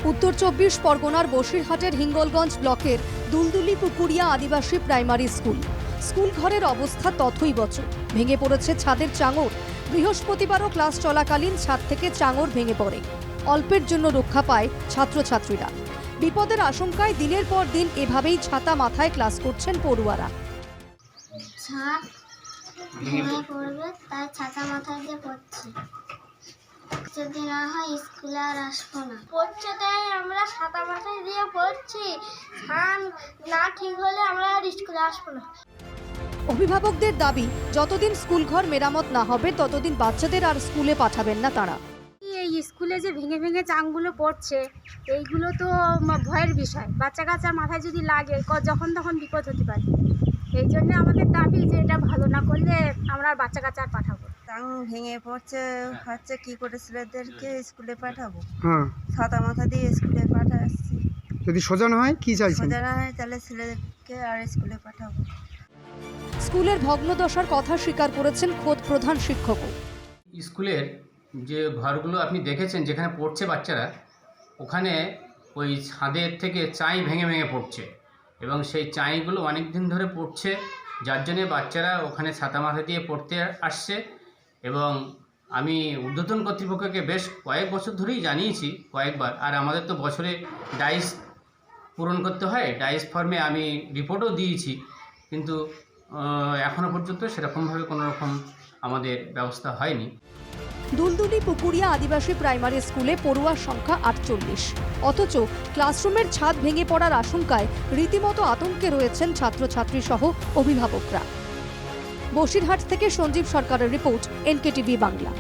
উত্তর 24 পরগনার বসিরহাটের হিঙ্গলগঞ্জ ব্লকের দুলদুলি পুকুরিয়া আদিবাসী প্রাইমারি স্কুল ঘরের অবস্থা তথৈবচ। ভেঙে পড়েছে ছাদের চাঙড়। বৃহস্পতিবারও ক্লাস চলাকালীন ছাদ থেকে চাঙড় ভেঙে পড়ে। অল্পের জন্য রক্ষা পায় ছাত্রছাত্রীরা। বিপদের আশঙ্কায় দিনের পর দিন এভাবেই ছাতা মাথায় ক্লাস করছেন পড়ুয়ারা। ছাদ ভেঙে পড়বে তাই ছাতা মাথায় দিয়ে পড়ছি। যদি না হয় স্কুলে আর আসবো না। পড়ছে তাই আমরা ছাতা মাথায় দিয়ে পড়ছি। ছাদ না ঠিক হলে আমরা আর স্কুলে আসবো না। অভিভাবকদের দাবি, যতদিন স্কুল ঘর মেরামত না হবে ততদিন বাচ্চাদের আর স্কুলে পাঠাবেন না তারা। এই স্কুলে যে ভেঙে ভেঙে চাংগুলো পড়ছে, এইগুলো তো ভয়ের বিষয়। বাচ্চা কাচ্চার মাথায় যদি লাগে যখন তখন বিপদ হতে পারে। এই জন্য আমাদের দাবি যে এটা ভালো না করলে আমরা আর বাচ্চা কাচ্চা আর পাঠাবো। টাং ভেঙে পড়ছে, হচ্ছে কি করে ছেলেদেরকে স্কুলে পাঠাবো? হ্যাঁ, ছাতা মাথা দিয়ে স্কুলে পাঠাচ্ছি। যদি সোজা না হয় কি চাইছেন? সোজা না হয় তাহলে ছেলেদেরকে আর স্কুলে পাঠাবো। স্কুলের ভগ্নদশার কথা স্বীকার করেছেন খোদ প্রধান শিক্ষকও। স্কুলের যে ঘরগুলো আপনি দেখেছেন যেখানে পড়ছে বাচ্চারা, ওখানে ওই ছাদের থেকে চাই ভেঙে ভেঙে পড়ছে এবং সেই চাইগুলো অনেক দিন ধরে পড়ছে, যার জন্যে বাচ্চারা ওখানে ছাতা মাথা দিয়ে পড়তে আসছে। এবং আমি ঊর্ধ্বতন কর্তৃপক্ষকে বেশ কয়েক বছর ধরেই জানিয়েছি কয়েকবার। আর আমাদের তো বছরে ডাইস পূরণ করতে হয়, ডাইস ফর্মে আমি রিপোর্টও দিয়েছি, কিন্তু এখনও পর্যন্ত সেরকমভাবে কোনো রকম আমাদের ব্যবস্থা হয়নি। দুলদুলি পুকুরিয়া আদিবাসী প্রাইমারি স্কুলে পড়ুয়ার সংখ্যা 48। অথচ ক্লাসরুমের ছাদ ভেঙে পড়ার আশঙ্কায় রীতিমতো আতঙ্কে রয়েছেন ছাত্রছাত্রী সহ অভিভাবকরা। বসিরহাট থেকে সঞ্জীব সরকারের রিপোর্ট, NKTV বাংলা।